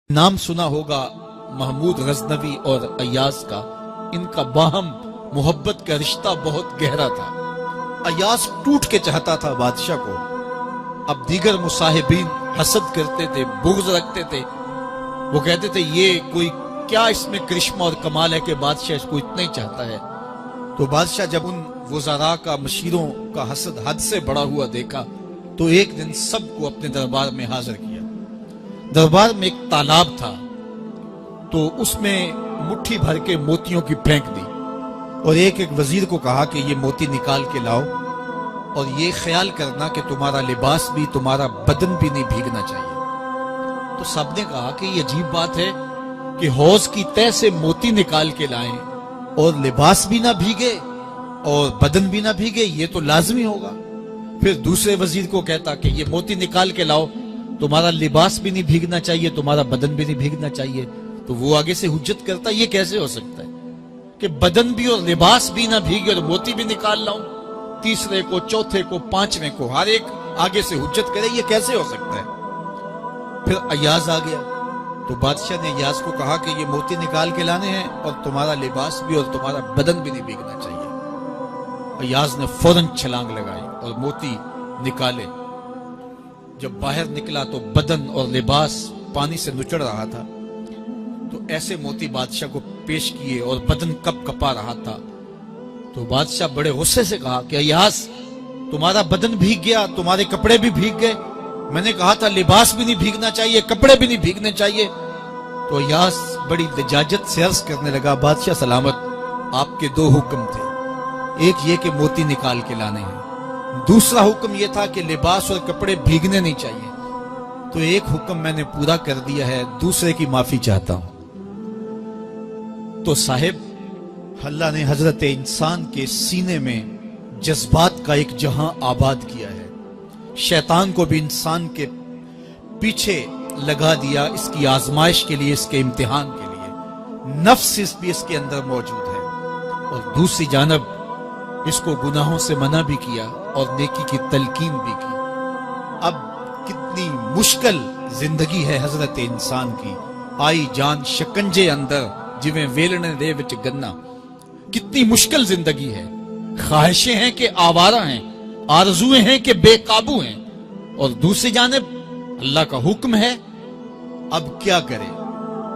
نام سنا ہوگا محمود غزنوی اور ایاز کا، ان کا باہم محبت کا رشتہ بہت گہرا تھا۔ ایاز ٹوٹ کے چاہتا تھا بادشاہ کو، اب دیگر مصاحبین حسد کرتے تھے، بغض رکھتے تھے، وہ کہتے تھے یہ کوئی کیا اس میں کرشمہ اور کمال ہے کہ بادشاہ اس کو اتنا ہی چاہتا ہے۔ تو بادشاہ جب ان وزراء کا، مشیروں کا حسد حد سے بڑا ہوا دیکھا تو ایک دن سب کو اپنے دربار میں حاضر کیا۔ دربار میں ایک تالاب تھا، تو اس میں مٹھی بھر کے موتیوں کی پھینک دی اور ایک وزیر کو کہا کہ یہ موتی نکال کے لاؤ اور یہ خیال کرنا کہ تمہارا لباس بھی، تمہارا بدن بھی نہیں بھیگنا چاہیے۔ تو سب نے کہا کہ یہ عجیب بات ہے کہ حوض کی تہ سے موتی نکال کے لائیں اور لباس بھی نہ بھیگے اور بدن بھی نہ بھیگے، یہ تو لازمی ہوگا۔ پھر دوسرے وزیر کو کہتا کہ یہ موتی نکال کے لاؤ، تمہارا لباس بھی نہیں بھیگنا چاہیے، تمہارا بدن بھی نہیں بھیگنا چاہیے۔ تو وہ آگے سے حجت کرتا یہ کیسے ہو سکتا ہے کہ بدن بھی اور لباس بھی نہ بھیگے اور موتی بھی نکال لاؤں۔ تیسرے کو، چوتھے کو، پانچویں کو، ہر ایک آگے سے حجت کرے یہ کیسے ہو سکتا ہے۔ پھر ایاز آ گیا تو بادشاہ نے ایاز کو کہا کہ یہ موتی نکال کے لانے ہیں اور تمہارا لباس بھی اور تمہارا بدن بھی نہیں بھیگنا چاہیے۔ ایاز نے فوراً چھلانگ لگائی اور موتی نکالے۔ جب باہر نکلا تو بدن اور لباس پانی سے نچڑ رہا تھا، تو ایسے موتی بادشاہ کو پیش کیے اور بدن کپ کپا رہا تھا۔ تو بادشاہ بڑے غصے سے کہا کہ ایاز تمہارا بدن بھیگ گیا، تمہارے کپڑے بھی بھیگ گئے، میں نے کہا تھا لباس بھی نہیں بھیگنا چاہیے، کپڑے بھی نہیں بھیگنے چاہیے۔ تو ایاز بڑی لجاجت سے عرض کرنے لگا، بادشاہ سلامت، آپ کے دو حکم تھے، ایک یہ کہ موتی نکال کے لانے ہیں، دوسرا حکم یہ تھا کہ لباس اور کپڑے بھیگنے نہیں چاہیے۔ تو ایک حکم میں نے پورا کر دیا ہے، دوسرے کی معافی چاہتا ہوں۔ تو صاحب، اللہ نے حضرت انسان کے سینے میں جذبات کا ایک جہاں آباد کیا ہے، شیطان کو بھی انسان کے پیچھے لگا دیا اس کی آزمائش کے لیے، اس کے امتحان کے لیے۔ نفس بھی اس کے اندر موجود ہے، اور دوسری جانب اس کو گناہوں سے منع بھی کیا اور نیکی کی تلقین بھی کی۔ اب کتنی مشکل زندگی ہے حضرت انسان کی، آئی جان شکنجے اندر جویں ویلنے دے وچ گنا، کتنی مشکل زندگی ہے۔ خواہشیں ہیں کہ آوارہ ہیں، آرزویں ہیں کہ بے قابو ہیں، اور دوسری جانب اللہ کا حکم ہے۔ اب کیا کرے؟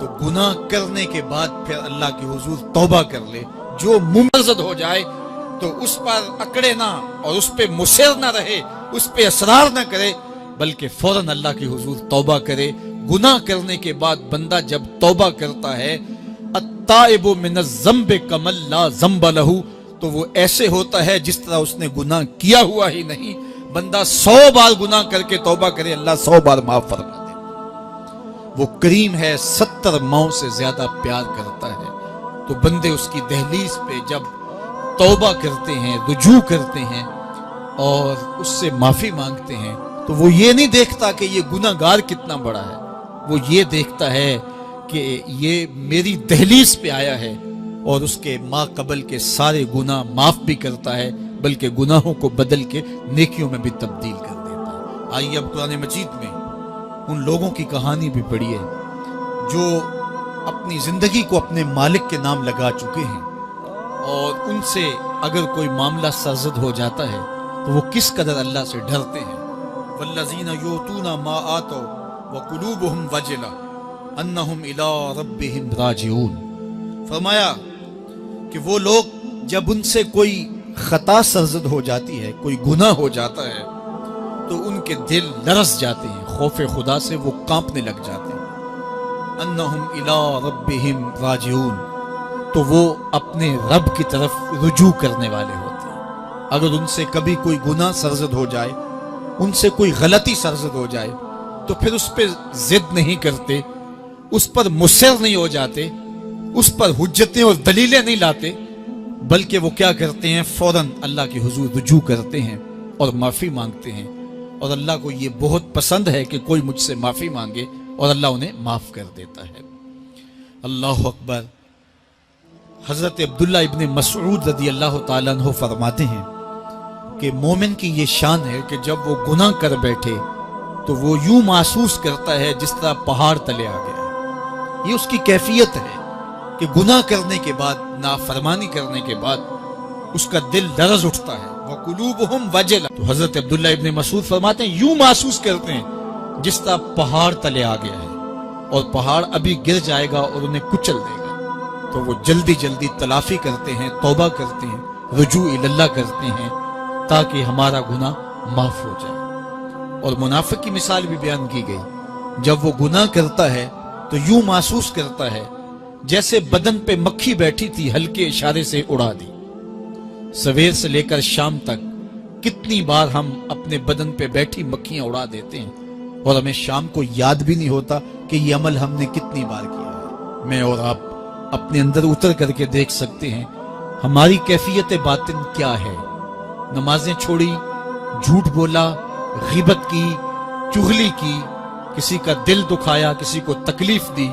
تو گناہ کرنے کے بعد پھر اللہ کے حضور توبہ کر لے، جو ممرزد ہو جائے تو اس پر اکڑے نہ اور اس پہ مصر نہ رہے، اس پہ اصرار نہ کرے، بلکہ فوراً اللہ کے حضور توبہ کرے۔ گناہ کرنے کے بعد بندہ جب توبہ کرتا ہے، التائب من الذنب کمن لا ذنب لہ، تو وہ ایسے ہوتا ہے جس طرح اس نے گناہ کیا ہوا ہی نہیں۔ بندہ 100 بار گناہ کر کے توبہ کرے، اللہ 100 بار معاف فرما دے۔ وہ کریم ہے، 70 ماؤں سے زیادہ پیار کرتا ہے۔ تو بندے اس کی دہلیز پہ جب توبہ کرتے ہیں، رجوع کرتے ہیں اور اس سے معافی مانگتے ہیں، تو وہ یہ نہیں دیکھتا کہ یہ گناہ گار کتنا بڑا ہے، وہ یہ دیکھتا ہے کہ یہ میری دہلیز پہ آیا ہے اور اس کے ما قبل کے سارے گناہ معاف بھی کرتا ہے، بلکہ گناہوں کو بدل کے نیکیوں میں بھی تبدیل کر دیتا ہے۔ آئیے اب قرآن مجید میں ان لوگوں کی کہانی بھی پڑھیے جو اپنی زندگی کو اپنے مالک کے نام لگا چکے ہیں، اور ان سے اگر کوئی معاملہ سرزد ہو جاتا ہے تو وہ کس قدر اللہ سے ڈرتے ہیں۔ والذین یؤتون ما آتوا وقلوبہم وجلہ انہم الی ربہم راجعون۔ فرمایا کہ وہ لوگ جب ان سے کوئی خطا سرزد ہو جاتی ہے، کوئی گناہ ہو جاتا ہے، تو ان کے دل لرز جاتے ہیں، خوف خدا سے وہ کانپنے لگ جاتے ہیں۔ انہم الی ربہم راجعون، تو وہ اپنے رب کی طرف رجوع کرنے والے ہوتے ہیں۔ اگر ان سے کبھی کوئی گناہ سرزد ہو جائے، ان سے کوئی غلطی سرزد ہو جائے، تو پھر اس پہ ضد نہیں کرتے، اس پر مصر نہیں ہو جاتے، اس پر حجتیں اور دلیلیں نہیں لاتے، بلکہ وہ کیا کرتے ہیں، فوراً اللہ کے حضور رجوع کرتے ہیں اور معافی مانگتے ہیں۔ اور اللہ کو یہ بہت پسند ہے کہ کوئی مجھ سے معافی مانگے، اور اللہ انہیں معاف کر دیتا ہے۔ اللہ اکبر۔ حضرت عبداللہ ابن مسعود رضی اللہ تعالیٰ عنہ فرماتے ہیں کہ مومن کی یہ شان ہے کہ جب وہ گناہ کر بیٹھے تو وہ یوں محسوس کرتا ہے جس طرح پہاڑ تلے آ گیا ہے۔ یہ اس کی کیفیت ہے کہ گناہ کرنے کے بعد، نافرمانی کرنے کے بعد اس کا دل لرز اٹھتا ہے۔ وَقُلُوبُهُمْ وَجِلَةٌ، تو حضرت عبداللہ ابن مسعود فرماتے ہیں یوں محسوس کرتے ہیں جس طرح پہاڑ تلے آ گیا ہے اور پہاڑ ابھی گر جائے گا اور انہیں کچل دے گا، تو وہ جلدی جلدی تلافی کرتے ہیں، توبہ کرتے ہیں، رجوع اللہ کرتے ہیں تاکہ ہمارا گناہ معاف ہو جائے۔ اور منافق کی مثال بھی بیان کی گئی، جب وہ گناہ کرتا ہے تو یوں محسوس کرتا ہے جیسے بدن پہ مکھی بیٹھی تھی، ہلکے اشارے سے اڑا دی۔ سویر سے لے کر شام تک کتنی بار ہم اپنے بدن پہ بیٹھی مکھیاں اڑا دیتے ہیں اور ہمیں شام کو یاد بھی نہیں ہوتا کہ یہ عمل ہم نے کتنی بار کیا ہے۔ میں اور آپ اپنے اندر اتر کر کے دیکھ سکتے ہیں ہماری کیفیت باطن کیا ہے۔ نمازیں چھوڑی، جھوٹ بولا، غیبت کی، چغلی کی، کسی کا دل دکھایا، کسی کو تکلیف دی،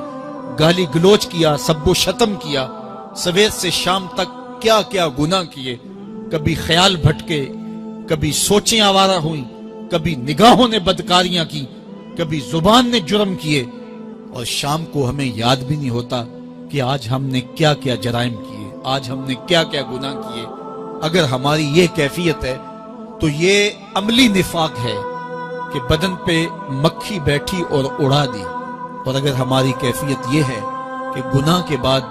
گالی گلوچ کیا، سب و شتم کیا، سویر سے شام تک کیا کیا گناہ کیے، کبھی خیال بھٹکے، کبھی سوچیں آوارہ ہوئیں، کبھی نگاہوں نے بدکاریاں کی، کبھی زبان نے جرم کیے، اور شام کو ہمیں یاد بھی نہیں ہوتا کہ آج ہم نے کیا کیا جرائم کیے، آج ہم نے کیا کیا گناہ کیے۔ اگر ہماری یہ کیفیت ہے تو یہ عملی نفاق ہے کہ بدن پہ مکھی بیٹھی اور اڑا دی۔ اور اگر ہماری کیفیت یہ ہے کہ گناہ کے بعد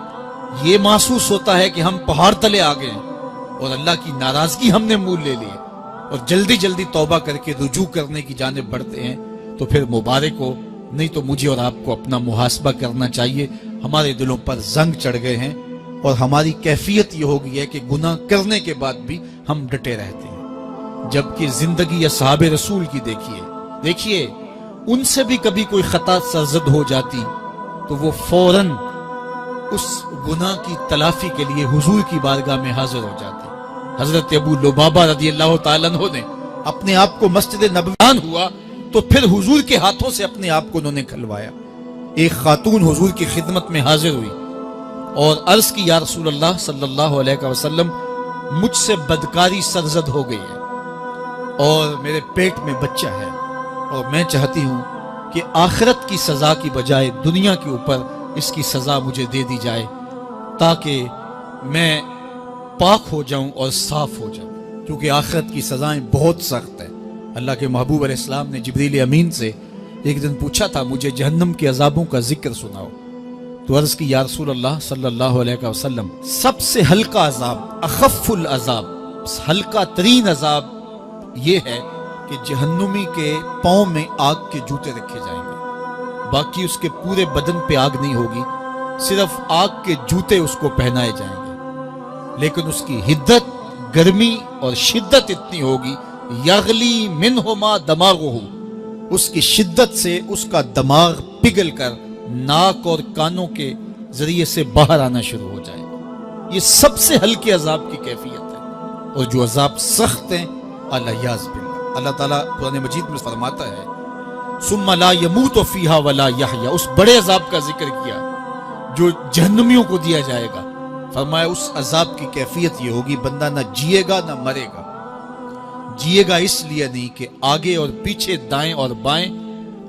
یہ محسوس ہوتا ہے کہ ہم پہاڑ تلے آ گئے اور اللہ کی ناراضگی ہم نے مول لے لی اور جلدی جلدی توبہ کر کے رجوع کرنے کی جانب بڑھتے ہیں، تو پھر مبارک ہو، نہیں تو مجھے اور آپ کو اپنا محاسبہ کرنا چاہیے۔ ہمارے دلوں پر زنگ چڑھ گئے ہیں اور ہماری کیفیت یہ ہو گئی ہے کہ گناہ کرنے کے بعد بھی ہم ڈٹے رہتے ہیں، جبکہ زندگی اصحاب رسول کی دیکھیے ان سے بھی کبھی کوئی خطا سرزد ہو جاتی تو وہ فوراً اس گناہ کی تلافی کے لیے حضور کی بارگاہ میں حاضر ہو جاتے۔ حضرت ابو لبابہ رضی اللہ تعالیٰ عنہ نے اپنے آپ کو مسجد نبوی ہوا تو پھر حضور کے ہاتھوں سے اپنے آپ کو انہوں نے کھلوایا۔ ایک خاتون حضور کی خدمت میں حاضر ہوئی اور عرض کی یا رسول اللہ صلی اللہ علیہ وسلم، مجھ سے بدکاری سرزد ہو گئی ہے اور میرے پیٹ میں بچہ ہے اور میں چاہتی ہوں کہ آخرت کی سزا کی بجائے دنیا کے اوپر اس کی سزا مجھے دے دی جائے تاکہ میں پاک ہو جاؤں اور صاف ہو جاؤں، کیونکہ آخرت کی سزائیں بہت سخت ہیں۔ اللہ کے محبوب علیہ السلام نے جبریل امین سے ایک دن پوچھا تھا مجھے جہنم کے عذابوں کا ذکر سناؤ، تو عرض کی یا رسول اللہ صلی اللہ علیہ وسلم، سب سے ہلکا عذاب، اخف العذاب، ہلکا ترین عذاب یہ ہے کہ جہنمی کے پاؤں میں آگ کے جوتے رکھے جائیں گے، باقی اس کے پورے بدن پہ آگ نہیں ہوگی، صرف آگ کے جوتے اس کو پہنائے جائیں گے، لیکن اس کی حدت، گرمی اور شدت اتنی ہوگی، یغلی منہما دماغہ، اس کی شدت سے اس کا دماغ پگھل کر ناک اور کانوں کے ذریعے سے باہر آنا شروع ہو جائے گا۔ یہ سب سے ہلکے عذاب کی کیفیت ہے، اور جو عذاب سخت ہیں الیاذ باللہ، اللہ تعالیٰ قرآن مجید میں فرماتا ہے ثم لا يموت فیہا ولا یحیا، اس بڑے عذاب کا ذکر کیا جو جہنمیوں کو دیا جائے گا، فرمایا اس عذاب کی کیفیت یہ ہوگی بندہ نہ جیے گا نہ مرے گا۔ جیے گا اس لیے نہیں کہ آگے اور پیچھے، دائیں اور بائیں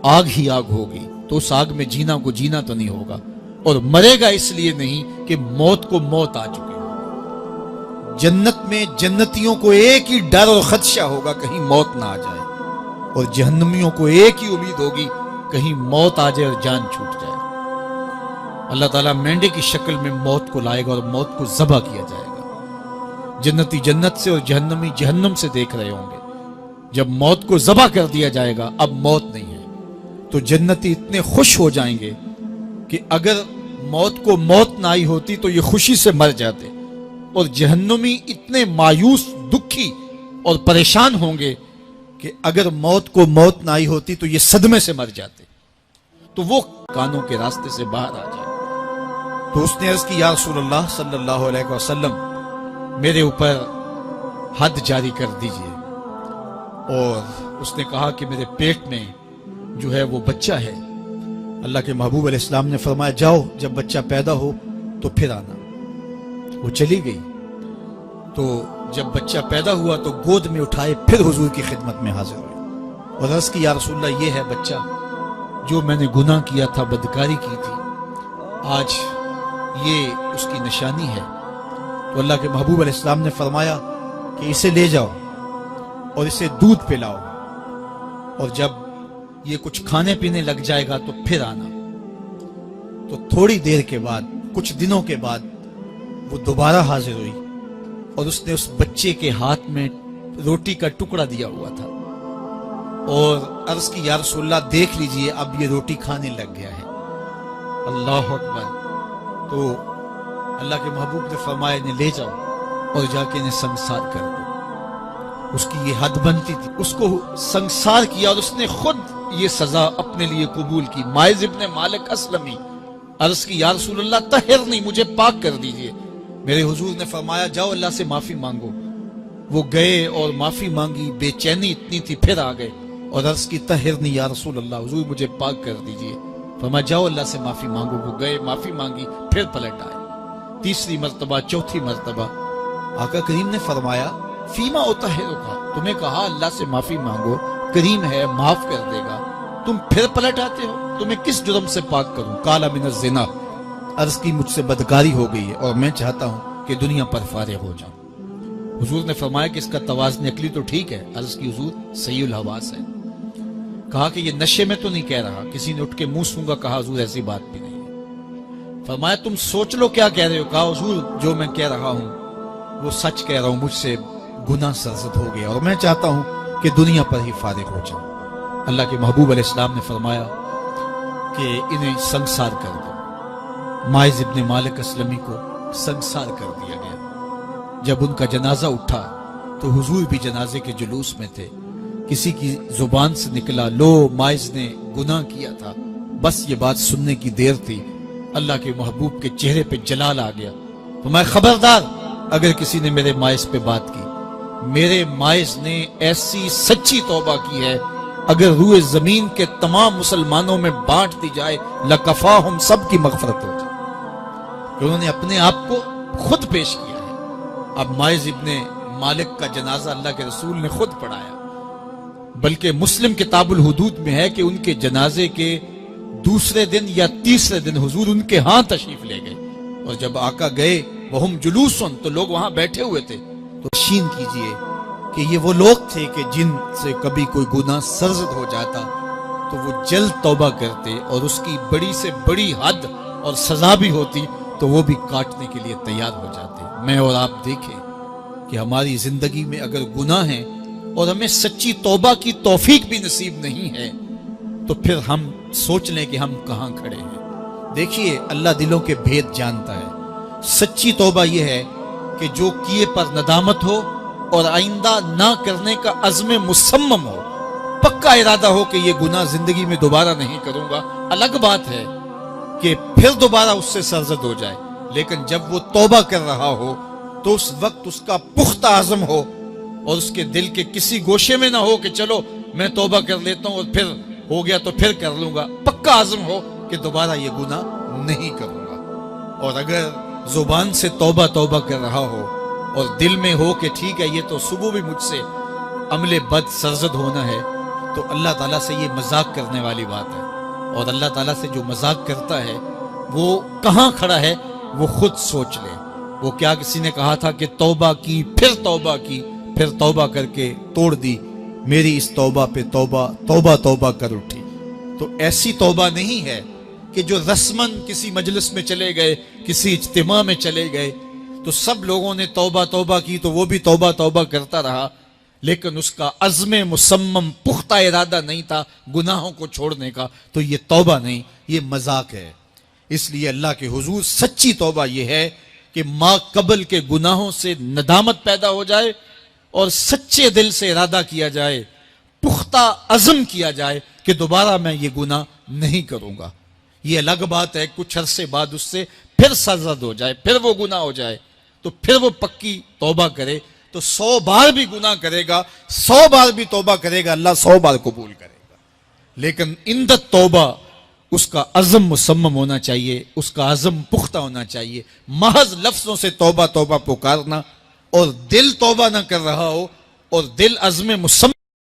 آگ ہی آگ ہوگی، تو اس آگ میں جینا کو جینا تو نہیں ہوگا، اور مرے گا اس لیے نہیں کہ موت کو موت آ چکے ہو۔ جنت میں جنتیوں کو ایک ہی ڈر اور خدشہ ہوگا کہیں موت نہ آ جائے، اور جہنمیوں کو ایک ہی امید ہوگی کہیں موت آ جائے اور جان چھوٹ جائے۔ اللہ تعالیٰ مینڈے کی شکل میں موت کو لائے گا اور موت کو ذبح کیا جائے گا۔ جنتی جنت سے اور جہنمی جہنم سے دیکھ رہے ہوں گے، جب موت کو ذبح کر دیا جائے گا اب موت نہیں ہے، تو جنتی اتنے خوش ہو جائیں گے کہ اگر موت کو موت نہ آئی ہوتی تو یہ خوشی سے مر جاتے، اور جہنمی اتنے مایوس، دکھی اور پریشان ہوں گے کہ اگر موت کو موت نہ آئی ہوتی تو یہ صدمے سے مر جاتے، تو وہ کانوں کے راستے سے باہر آ جائے۔ تو اس نے عرض کی یا رسول اللہ صلی اللہ علیہ وسلم، میرے اوپر حد جاری کر دیجئے، اور اس نے کہا کہ میرے پیٹ میں جو ہے وہ بچہ ہے۔ اللہ کے محبوب علیہ السلام نے فرمایا جاؤ جب بچہ پیدا ہو تو پھر آنا۔ وہ چلی گئی، تو جب بچہ پیدا ہوا تو گود میں اٹھائے پھر حضور کی خدمت میں حاضر ہوئے اور عرض کی یا رسول اللہ یہ ہے بچہ جو میں نے گناہ کیا تھا، بدکاری کی تھی، آج یہ اس کی نشانی ہے۔ تو اللہ کے محبوب علیہ السلام نے فرمایا کہ اسے لے جاؤ اور اسے دودھ پلاؤ، اور جب یہ کچھ کھانے پینے لگ جائے گا تو پھر آنا۔ تو تھوڑی دیر کے بعد، کچھ دنوں کے بعد وہ دوبارہ حاضر ہوئی، اور اس نے اس بچے کے ہاتھ میں روٹی کا ٹکڑا دیا ہوا تھا، اور عرض کی یا رسول اللہ دیکھ لیجئے اب یہ روٹی کھانے لگ گیا ہے۔ اللہ اکبر۔ تو اللہ کے محبوب نے فرمایا انہیں لے جاؤ اور جا کے انہیں سنسار کر دو۔ اس کی یہ حد بنتی تھی، اس کو سنسار کیا، اور اس نے خود یہ سزا اپنے لیے قبول کی۔ ماعز ابن مالک اسلمی عرض کی یا رسول اللہ طہرنی، مجھے پاک کر دیجئے۔ میرے حضور نے فرمایا جاؤ اللہ سے معافی مانگو۔ وہ گئے اور معافی مانگی، بے چینی اتنی تھی، پھر آ گئے اور عرض کی طہرنی یا رسول اللہ، حضور مجھے پاک کر دیجئے۔ فرمایا جاؤ اللہ سے معافی مانگو۔ وہ گئے، معافی مانگی، پھر پلٹ آئے، تیسری مرتبہ، چوتھی مرتبہ۔ آقا کریم نے فرمایا فیما اطہرک، تمہیں کہا اللہ سے معافی مانگو، کریم ہے معاف کر دے گا، تم پھر پلٹ آتے ہو، تمہیں کس جرم سے پاک کروں؟ قال من الزنا، عرض کی مجھ سے بدکاری ہو گئی ہے اور میں چاہتا ہوں کہ دنیا پر فارغ ہو جاؤں۔ حضور نے فرمایا کہ اس کا توازن عقلی تو ٹھیک ہے؟ عرض کی حضور صحیح الحواس ہے۔ کہا کہ یہ نشے میں تو نہیں کہہ رہا؟ کسی نے اٹھ کے منہ سونگا، کہا حضور ایسی بات بھی نہیں ہے۔ فرمایا تم سوچ لو کیا کہہ رہے ہو؟ کہا حضور جو میں کہہ رہا ہوں وہ سچ کہہ رہا ہوں، مجھ سے گناہ سرزد ہو گیا اور میں چاہتا ہوں کہ دنیا پر ہی فارغ ہو جاؤں۔ اللہ کے محبوب علیہ السلام نے فرمایا کہ انہیں سنسار کر دو۔ ماعز ابن مالک اسلمی کو سنسار کر دیا گیا۔ جب ان کا جنازہ اٹھا تو حضور بھی جنازے کے جلوس میں تھے۔ کسی کی زبان سے نکلا لو ماعز نے گناہ کیا تھا، بس یہ بات سننے کی دیر تھی، اللہ کے محبوب کے چہرے پہ جلال آ گیا۔ تو میں خبردار اگر کسی نے میرے ماعز پہ بات کی، میرے ماعز نے ایسی سچی توبہ کی ہے اگر روئے زمین کے تمام مسلمانوں میں بانٹ دی جائے لکفاہم، سب کی مغفرت ہو جائے، کہ انہوں نے اپنے آپ کو خود پیش کیا ہے۔ اب ماعز ابن مالک کا جنازہ اللہ کے رسول نے خود پڑھایا، بلکہ مسلم کتاب الحدود میں ہے کہ ان کے جنازے کے دوسرے دن یا تیسرے دن حضور ان کے ہاں تشریف لے گئے، اور جب آقا گئے وہم جلوسن، تو لوگ وہاں بیٹھے ہوئے تھے۔ تو یقین کیجئے کہ یہ وہ لوگ تھے کہ جن سے کبھی کوئی گناہ سرزد ہو جاتا تو وہ جلد توبہ کرتے، اور اس کی بڑی سے بڑی حد اور سزا بھی ہوتی تو وہ بھی کاٹنے کے لیے تیار ہو جاتے۔ میں اور آپ دیکھیں کہ ہماری زندگی میں اگر گناہ ہیں اور ہمیں سچی توبہ کی توفیق بھی نصیب نہیں ہے تو پھر ہم سوچ لیں کہ ہم کہاں کھڑے ہیں۔ دیکھیے اللہ دلوں کے بھید جانتا ہے۔ سچی توبہ یہ ہے کہ جو کیے پر ندامت ہو اور آئندہ نہ کرنے کا عزم مصمم ہو، پکا ارادہ ہو کہ یہ گناہ زندگی میں دوبارہ نہیں کروں گا۔ الگ بات ہے کہ پھر دوبارہ اس سے سرزد ہو جائے، لیکن جب وہ توبہ کر رہا ہو تو اس وقت اس کا پختہ عزم ہو، اور اس کے دل کے کسی گوشے میں نہ ہو کہ چلو میں توبہ کر لیتا ہوں اور پھر ہو گیا تو پھر کر لوں گا۔ پکا عزم ہو کہ دوبارہ یہ گناہ نہیں کروں گا۔ اور اگر زبان سے توبہ توبہ کر رہا ہو اور دل میں ہو کہ ٹھیک ہے یہ تو صبح بھی مجھ سے عمل بد سرزد ہونا ہے، تو اللہ تعالیٰ سے یہ مذاق کرنے والی بات ہے، اور اللہ تعالیٰ سے جو مذاق کرتا ہے وہ کہاں کھڑا ہے وہ خود سوچ لے۔ وہ کیا کسی نے کہا تھا کہ توبہ کی، پھر توبہ کی، پھر توبہ کر کے توڑ دی، میری اس توبہ پہ توبہ توبہ توبہ کر اٹھی۔ تو ایسی توبہ نہیں ہے کہ جو رسماً کسی مجلس میں چلے گئے، کسی اجتماع میں چلے گئے تو سب لوگوں نے توبہ توبہ کی تو وہ بھی توبہ توبہ کرتا رہا، لیکن اس کا عزم مصمم پختہ ارادہ نہیں تھا گناہوں کو چھوڑنے کا، تو یہ توبہ نہیں، یہ مذاق ہے۔ اس لیے اللہ کے حضور سچی توبہ یہ ہے کہ ما قبل کے گناہوں سے ندامت پیدا ہو جائے اور سچے دل سے ارادہ کیا جائے، پختہ عزم کیا جائے کہ دوبارہ میں یہ گناہ نہیں کروں گا۔ یہ الگ بات ہے کچھ عرصے بعد اس سے پھر سرزد ہو جائے، پھر وہ گناہ ہو جائے تو پھر وہ پکی توبہ کرے، تو 100 بار بھی گناہ کرے گا، 100 بار بھی توبہ کرے گا، اللہ 100 بار قبول کرے گا۔ لیکن اندت توبہ اس کا عزم مصمم ہونا چاہیے، اس کا عزم پختہ ہونا چاہیے۔ محض لفظوں سے توبہ توبہ پکارنا اور دل توبہ نہ کر رہا ہو اور دل عزم مصمم